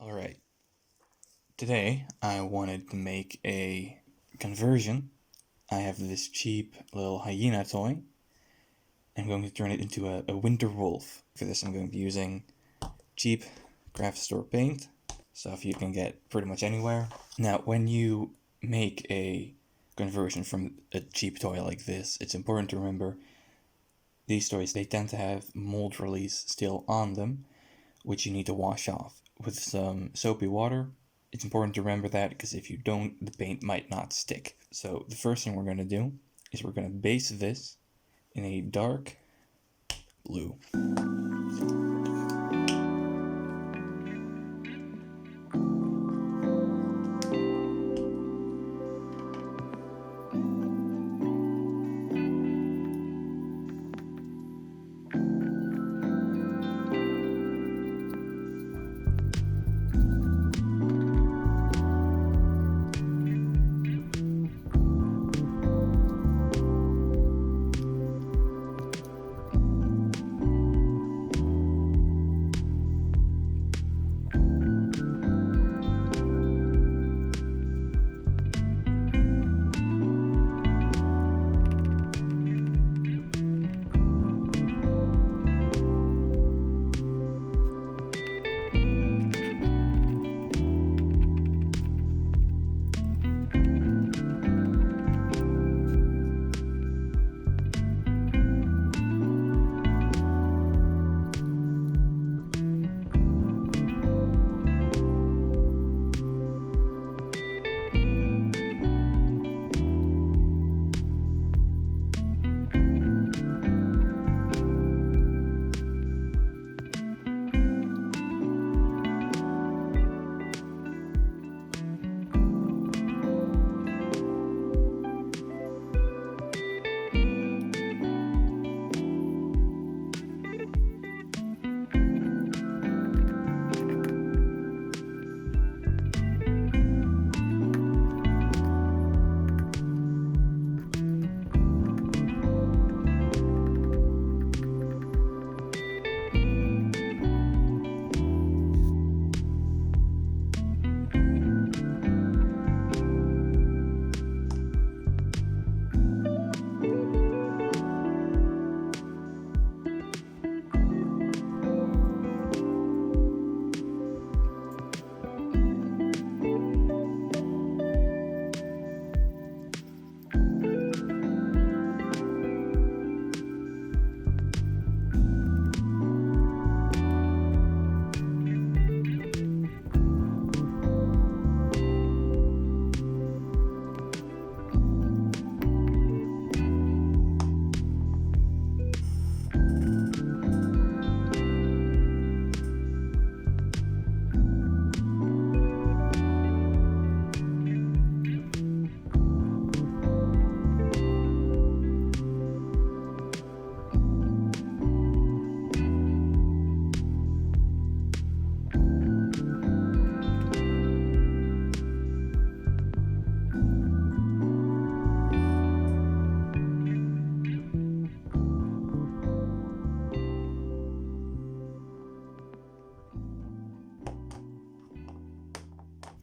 Alright, today I wanted to make a conversion. I have this cheap little hyena toy. I'm going to turn it into a winter wolf. For this I'm going to be using cheap craft store paint, stuff you can get pretty much anywhere. Now when you make a conversion from a cheap toy like this, it's important to remember these toys, they tend to have mold release still on them, which you need to wash off with some soapy water. It's important to remember that because if you don't, the paint might not stick. So the first thing we're going to do is we're going to base this in a dark blue.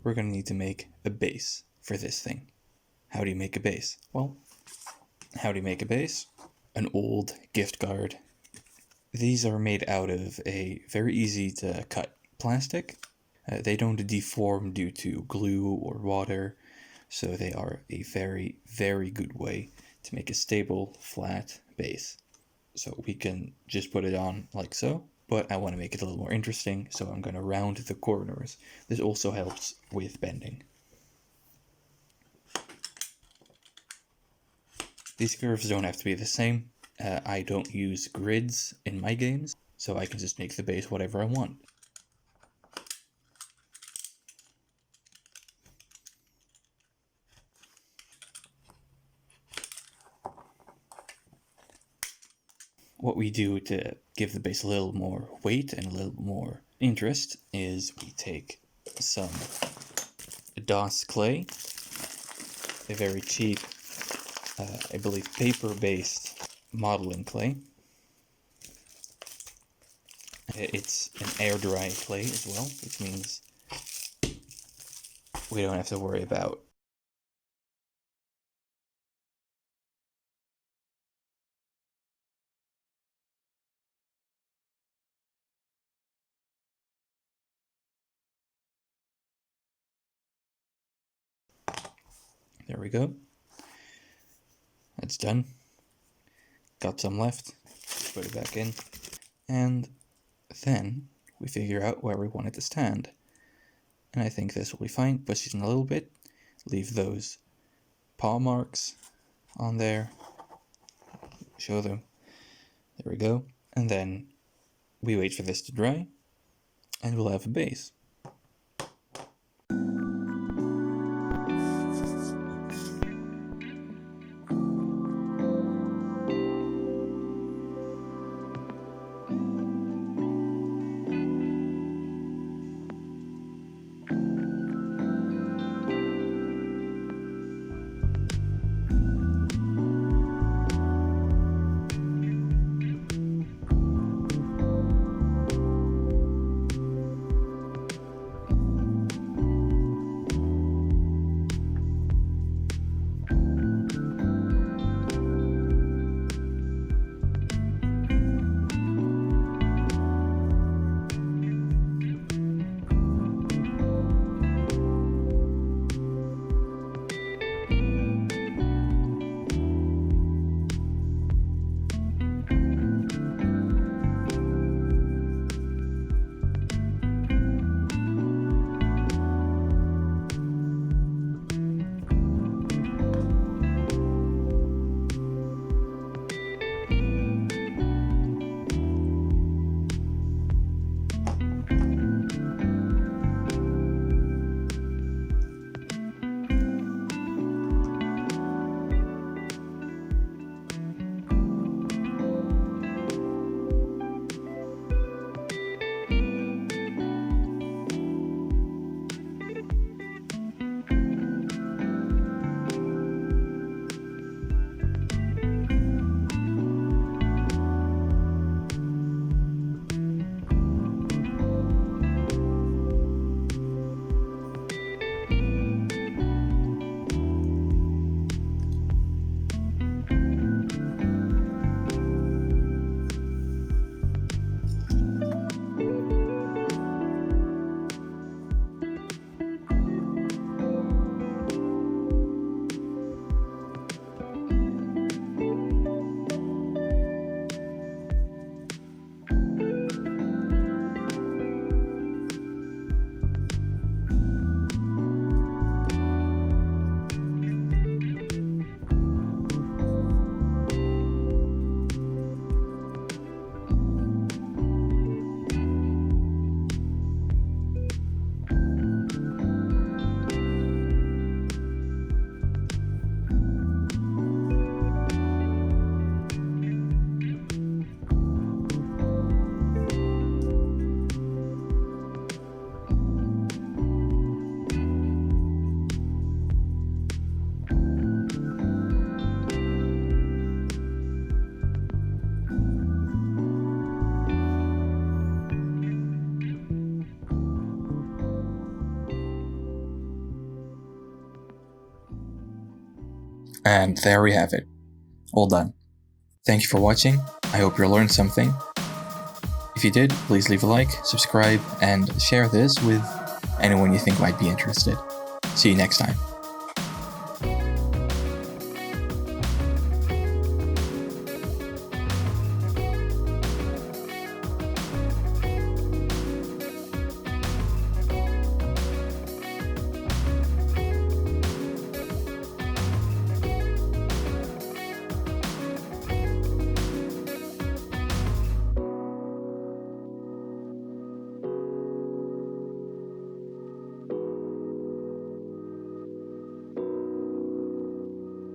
We're going to need to make a base for this thing. How do you make a base? Well, how do you make a base? An old gift card. These are made out of a very easy to cut plastic. They don't deform due to glue or water, so they are a very, very good way to make a stable, flat base. So we can just put it on like so, but I want to make it a little more interesting, so I'm going to round the corners. This also helps with bending. These curves don't have to be the same. I don't use grids in my games, so I can just make the base whatever I want. What we do to give the base a little more weight and a little more interest is we take some DOS clay, a very cheap, I believe paper-based modeling clay. It's an air dry clay as well, which means we don't have to worry about. There we go. That's done. Got some left. Put it back in. And then we figure out where we want it to stand. And I think this will be fine. Push it in a little bit. Leave those paw marks on there. Show them. There we go. And then we wait for this to dry. And we'll have a base. And there we have it. All done. Thank you for watching. I hope you learned something. If you did, please leave a like, subscribe, and share this with anyone you think might be interested. See you next time.